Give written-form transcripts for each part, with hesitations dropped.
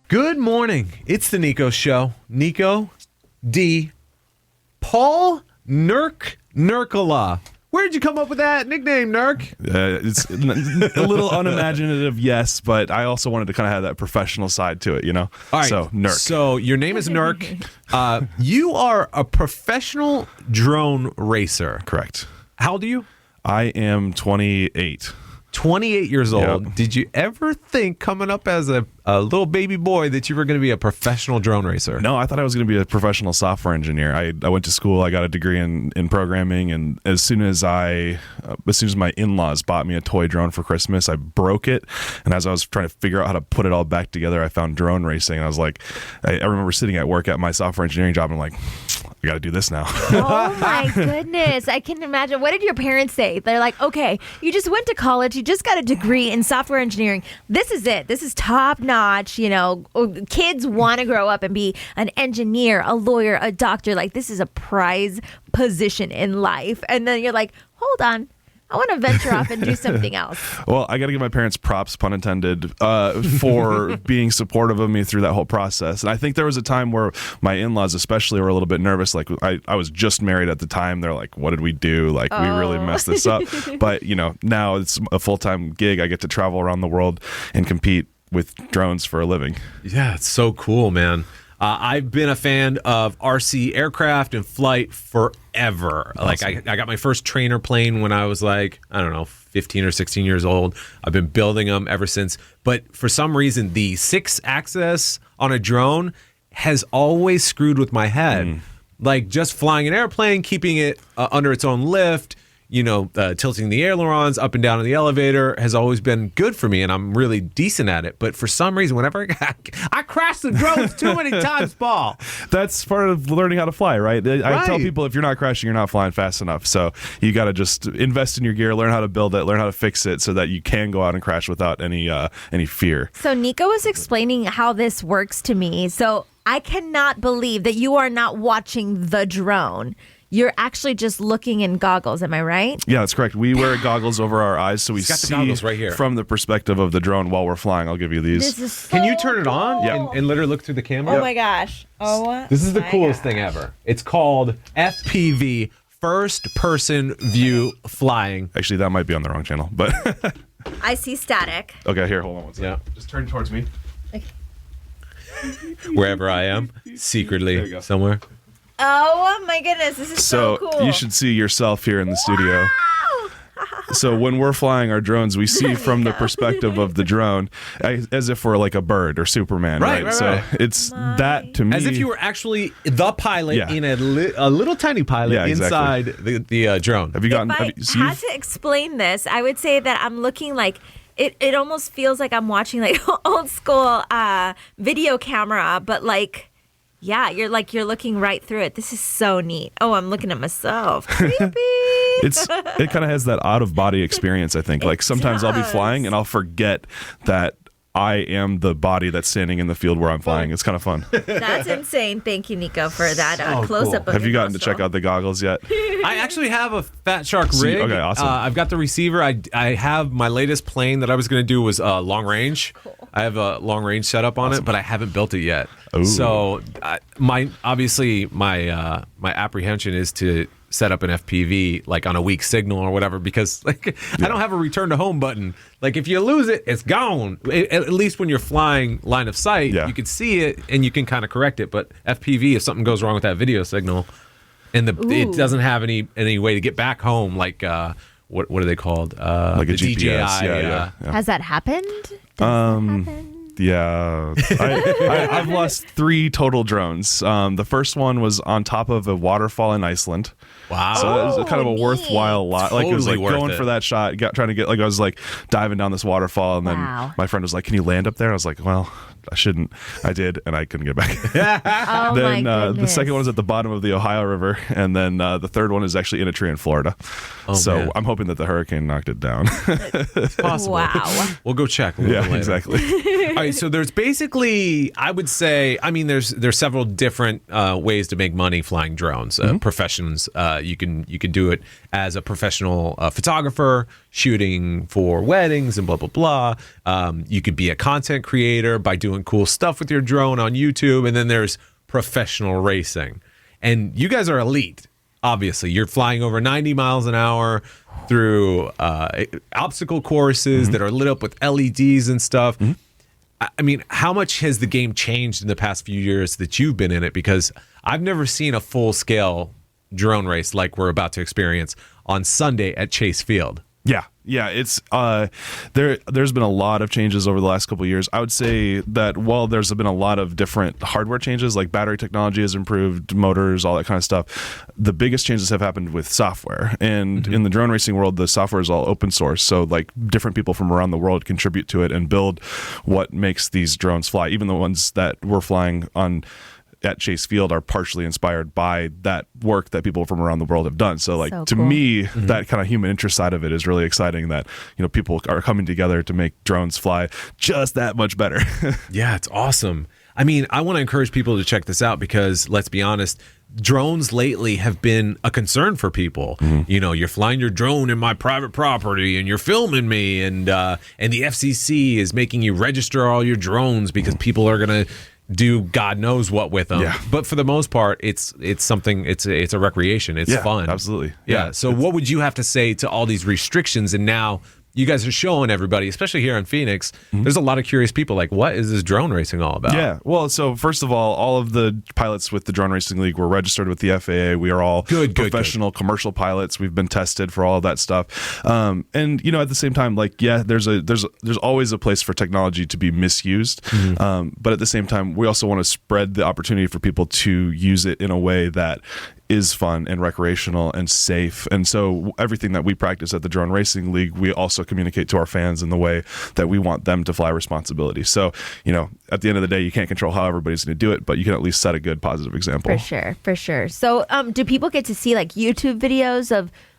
Good morning. It's the Niko Show. Niko, D, Paul, Nurk, Nurkala. Where did you come up with that nickname, Nurk? It's a little unimaginative, yes, but I also wanted to kind of have that professional side to it, you know? All right. So, Nurk. So your name is Nurk. You are a professional drone racer. Correct. How old are you? I am 28. 28 years old. Yep. Did you ever think coming up as a little baby boy that you were going to be a professional drone racer? No, I thought I was going to be a professional software engineer. I went to school. I got a degree in programming, and as soon as my in-laws bought me a toy drone for Christmas, I broke it. And as I was trying to figure out how to put it all back together, I found drone racing. And I was like, I remember sitting at work at my software engineering job, and I'm like, I got to do this now. Oh my goodness. I can imagine. What did your parents say? They're like, okay, you just went to college. You just got a degree in software engineering. This is it. This is top notch. You know, kids want to grow up and be an engineer, a lawyer, a doctor. Like, this is a prize position in life. And then you're like, hold on. I want to venture off and do something else. Well, I got to give my parents props, pun intended, for being supportive of me through that whole process. And I think there was a time where my in-laws especially were a little bit nervous. Like, I was just married at the time. They're like, what did we do? Like, we really messed this up. But, you know, now it's a full-time gig. I get to travel around the world and compete with drones for a living. Yeah, it's so cool, man. I've been a fan of RC aircraft and flight forever. Awesome. Like I got my first trainer plane when I was like, I don't know, 15 or 16 years old. I've been building them ever since. But for some reason, the 6-axis on a drone has always screwed with my head. Like just flying an airplane, keeping it under its own lift, you know, tilting the ailerons up and down in the elevator has always been good for me, and I'm really decent at it. But for some reason, whenever I crash the drones too many times, Paul. That's part of learning how to fly, right? I tell people if you're not crashing, you're not flying fast enough. So you got to just invest in your gear, learn how to build it, learn how to fix it so that you can go out and crash without any fear. So Niko was explaining how this works to me. So I cannot believe that you are not watching the drone. You're actually just looking in goggles, am I right? Yeah, that's correct. We wear goggles over our eyes so we see right here from the perspective of the drone while we're flying. I'll give you these. This is so Can you turn it on cool. and literally look through the camera? Oh my gosh. Oh, this is the coolest thing ever. It's called FPV, First Person View Flying. Actually, that might be on the wrong channel, but I see static. okay, here, hold on one second. Yeah. Just turn towards me. Okay. Wherever I am, secretly somewhere. Oh my goodness, this is so cool. You should see yourself here in the studio. So when we're flying our drones, we see from the perspective of the drone as if we're like a bird or Superman, right? So it's that to me. As if you were actually the pilot in a little tiny pilot inside the drone. Have you gotten? If I had to explain this, I would say that I'm looking like it almost feels like I'm watching like old school video camera, but like. Yeah, you're looking right through it. This is so neat. Oh, I'm looking at myself. Creepy. It kind of has that out of body experience, I think. Like sometimes I'll be flying and I'll forget that I am the body that's standing in the field where I'm flying. It's kind of fun. That's insane. Thank you, Niko, for that close-up of Have your you gotten to nostril. check out the goggles yet? I actually have a Fat Shark rig. Okay, awesome. I've got the receiver. I have my latest plane that I was going to do was long range. Cool. I have a long range setup on it, but I haven't built it yet. Ooh. So my apprehension is to set up an FPV like on a weak signal or whatever, because like I don't have a return to home button. Like if you lose it, it's gone. At least when you're flying line of sight, you can see it and you can kind of correct it. But FPV, if something goes wrong with that video signal, and it doesn't have any way to get back home, like what are they called? Like a GPS. DJI. Has that happened? Does that happen? Yeah, I've lost 3 total drones. The first one was on top of a waterfall in Iceland. Wow. So that was kind of a worthwhile lot. Totally like it was like worth going it. for that shot, trying to get, like I was like diving down this waterfall, and then my friend was like, "Can you land up there?" I was like, "Well, I shouldn't." I did, and I couldn't get back. Oh Then my the second one is at the bottom of the Ohio River, and then the third one is actually in a tree in Florida. So man. I'm hoping that the hurricane knocked it down. It's possible. Wow. We'll go check. A little bit later. Exactly. All right, so there's basically, I would say, I mean, there's several different ways to make money flying drones. Professions, you can do it as a professional photographer. shooting for weddings and blah, blah, blah. You could be a content creator by doing cool stuff with your drone on YouTube. And then there's professional racing. And you guys are elite. Obviously, you're flying over 90 miles an hour through obstacle courses that are lit up with LEDs and stuff. I mean, how much has the game changed in the past few years that you've been in it? Because I've never seen a full-scale drone race like we're about to experience on Sunday at Chase Field. Yeah, it's there's been a lot of changes over the last couple of years. I would say that while there's been a lot of different hardware changes, like battery technology has improved, motors, all that kind of stuff, the biggest changes have happened with software. And in the drone racing world, the software is all open source, so like different people from around the world contribute to it and build what makes these drones fly. Even the ones that we're flying on at Chase Field are partially inspired by that work that people from around the world have done. So like to me, that kind of human interest side of it is really exciting, that, you know, people are coming together to make drones fly just that much better. Yeah, it's awesome. I mean, I want to encourage people to check this out because let's be honest, drones lately have been a concern for people. You know, you're flying your drone in my private property and you're filming me, and the FCC is making you register all your drones because people are going to do God knows what with them. Yeah. But for the most part, it's something, it's a recreation. It's fun. Absolutely. Yeah. So what would you have to say to all these restrictions? And now you guys are showing everybody, especially here in Phoenix, there's a lot of curious people like, what is this drone racing all about? Yeah. Well, so first of all of the pilots with the Drone Racing League were registered with the FAA. We are all professional commercial pilots. We've been tested for all of that stuff. And, you know, at the same time, like, yeah, there's always a place for technology to be misused. But at the same time, we also want to spread the opportunity for people to use it in a way that is fun and recreational and safe. And so everything that we practice at the Drone Racing League, we also communicate to our fans in the way that we want them to fly responsibility. So, you know, at the end of the day, you can't control how everybody's going to do it, but you can at least set a good positive example. For sure. So do people get to see like YouTube videos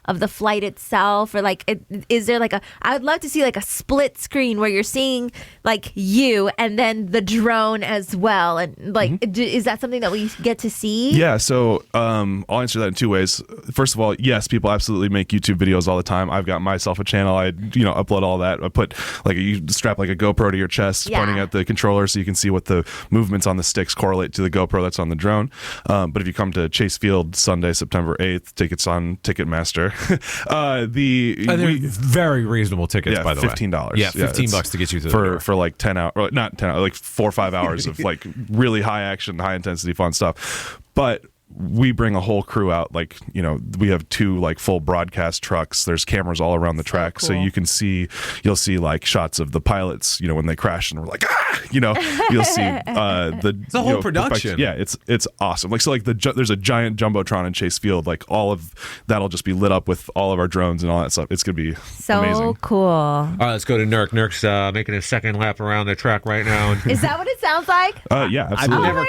of the flight itself, or like is there like I would love to see like a split screen where you're seeing like you and then the drone as well, and like is that something that we get to see? Yeah, so I'll answer that in two ways. First of all, yes, people absolutely make YouTube videos all the time. I've got myself a channel. I upload all that. I put like you strap like a GoPro to your chest, pointing at the controller so you can see what the movements on the sticks correlate to the GoPro that's on the drone. But if you come to Chase Field Sunday, September 8th, tickets on Ticketmaster. They're very reasonable tickets, by the way. $15. Yeah, $15 to get you to for like 10 hours, not 10 hours, like 4 or 5 hours of like really high action, high intensity, fun stuff. But we bring a whole crew out. Like, you know, we have 2 like full broadcast trucks. There's cameras all around the track, so you'll see like shots of the pilots, you know, when they crash and we're like, you know, you'll see it's a whole production. Yeah, it's awesome. Like, so like there's a giant jumbotron in Chase Field. Like all of that'll just be lit up with all of our drones and all that stuff. It's gonna be so amazing. Cool. All right, let's go to Nurk. Nurk's making his second lap around the track right now. Is that what it sounds like? Yeah, absolutely. I've never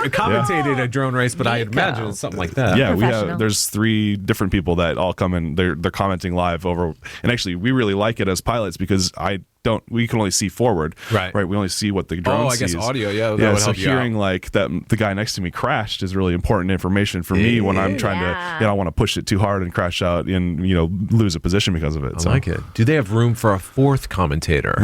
commentated a drone race, but I imagine it's something like that. Yeah, there's 3 different people that all come in. They're commenting live over, and actually we really like it as pilots because we can only see forward, right? We only see what the drone sees. I guess audio, So hearing like that the guy next to me crashed is really important information for me when I'm trying to, I don't want to push it too hard and crash out and, you know, lose a position because of it. I like it. Do they have room for a 4th commentator?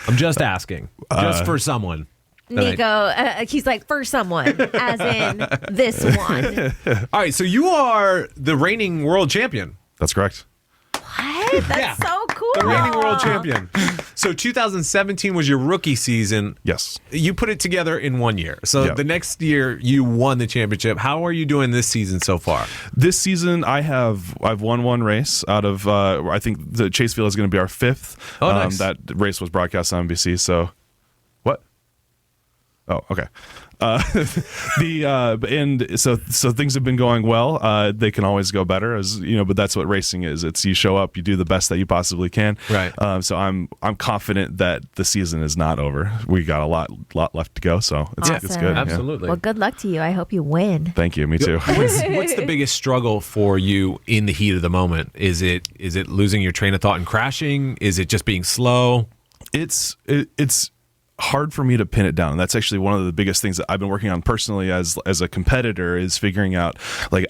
I'm just asking, just for someone. Niko, he's like, for someone, as in this one. All right, so you are the reigning world champion. That's correct. What? That's so cool. The reigning world champion. So 2017 was your rookie season. Yes. You put it together in 1 year. So the next year you won the championship. How are you doing this season so far? This season I've won 1 race out of I think the Chase Field is going to be our 5th. Oh, nice. That race was broadcast on NBC. So what? Oh, okay. And so things have been going well. They can always go better, as you know, but that's what racing is. It's you show up, you do the best that you possibly can. Right. So I'm confident that the season is not over. We got a lot left to go, so it's good. Absolutely. Well, good luck to you. I hope you win. Thank you. Me too. What's the biggest struggle for you in the heat of the moment? Is it losing your train of thought and crashing? Is it just being slow? It's hard for me to pin it down. That's actually one of the biggest things that I've been working on personally as a competitor, is figuring out, like,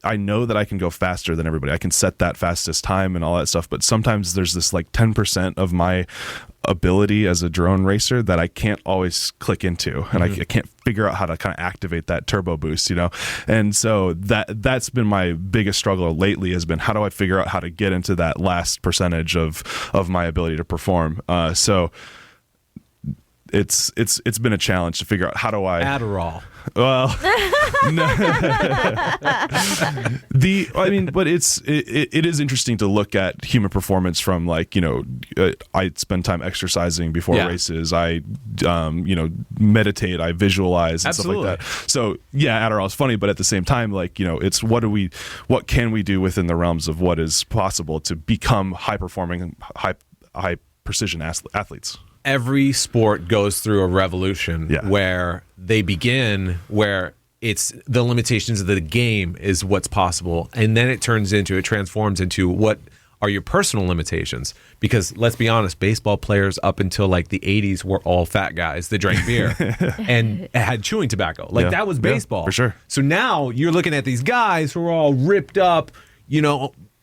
I know that I can go faster than everybody. I can set that fastest time and all that stuff. But sometimes there's this like 10% of my ability as a drone racer that I can't always click into, and I can't figure out how to kind of activate that turbo boost, And so that's been my biggest struggle lately, has been how do I figure out how to get into that last percentage of my ability to perform. So it's been a challenge to figure out how do I Adderall. Well, no. But it is interesting to look at human performance from like, I spend time exercising before races. I, meditate, I visualize and Absolutely. stuff like that. So yeah, Adderall is funny, but at the same time, like, it's what can we do within the realms of what is possible to become high performing, high precision athletes. Every sport goes through a revolution where they begin where it's the limitations of the game is what's possible, and then it transforms into what are your personal limitations. Because let's be honest, baseball players up until like the 80s were all fat guys that drank beer and had chewing tobacco. Like that was baseball. For sure. So now you're looking at these guys who are all ripped up,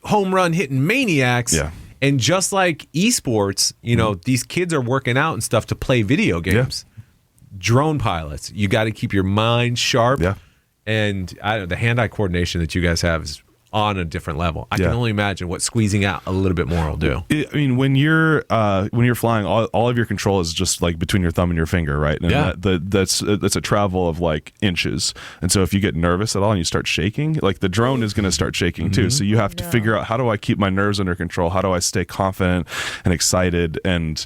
home run hitting maniacs. Yeah. And just like esports, these kids are working out and stuff to play video games. Yeah. Drone pilots, you got to keep your mind sharp. Yeah. And the hand-eye coordination that you guys have is on a different level. I can only imagine what squeezing out a little bit more will do. When you're flying, all of your control is just like between your thumb and your finger, right? And that's a travel of like inches. And so if you get nervous at all and you start shaking, like the drone is going to start shaking too. So you have to figure out, how do I keep my nerves under control? How do I stay confident and excited and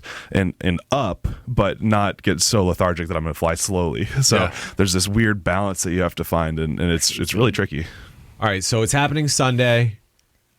up, but not get so lethargic that I'm going to fly slowly? So there's this weird balance that you have to find, and it's really tricky. All right, so it's happening Sunday,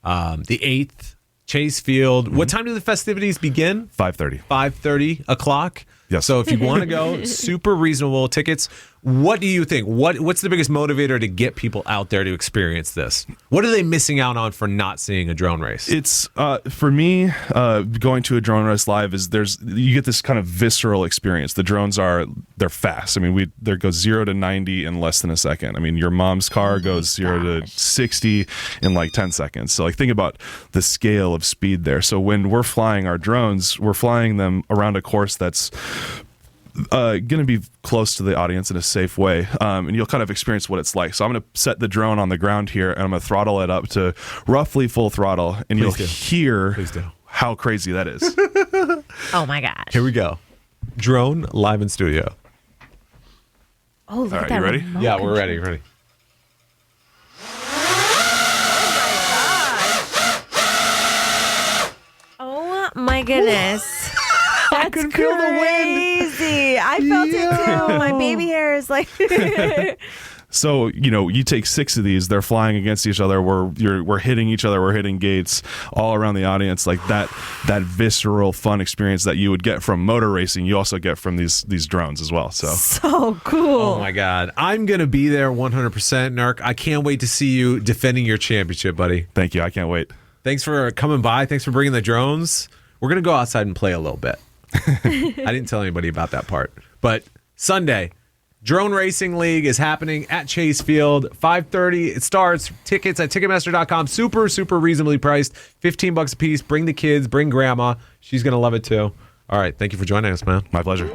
the 8th, Chase Field. What time do the festivities begin? 5:30. 5:30 o'clock? Yes. So if you want to go, super reasonable tickets. What do you think? What's the biggest motivator to get people out there to experience this? What are they missing out on for not seeing a drone race? It's for me, going to a drone race live you get this kind of visceral experience. The drones they're fast. There goes 0 to 90 in less than a second. Your mom's car goes 0 to 60 in like 10 seconds. So like think about the scale of speed there. So when we're flying our drones, we're flying them around a course that's going to be close to the audience in a safe way, and you'll kind of experience what it's like. So I'm going to set the drone on the ground here, and I'm going to throttle it up to roughly full throttle, and you'll hear how crazy that is. Oh my gosh. Here we go. Drone live in studio. Oh, look All at right, that you ready? remote Yeah, we're control. ready. Oh my goodness. I can feel the wind. Crazy. I felt it too. My baby hair is like So, you take 6 of these, they're flying against each other, we're hitting each other, we're hitting gates all around the audience. Like that visceral fun experience that you would get from motor racing, you also get from these drones as well. so cool. Oh my God. I'm going to be there 100%, Nurk. I can't wait to see you defending your championship, buddy. Thank you. I can't wait. Thanks for coming by. Thanks for bringing the drones. We're going to go outside and play a little bit. I didn't tell anybody about that part. But Sunday, Drone Racing League is happening at Chase Field. 5:30 it starts. Tickets at Ticketmaster.com. Super, super reasonably priced. $15 a piece. Bring the kids. Bring grandma. She's going to love it too. All right. Thank you for joining us, man. My pleasure.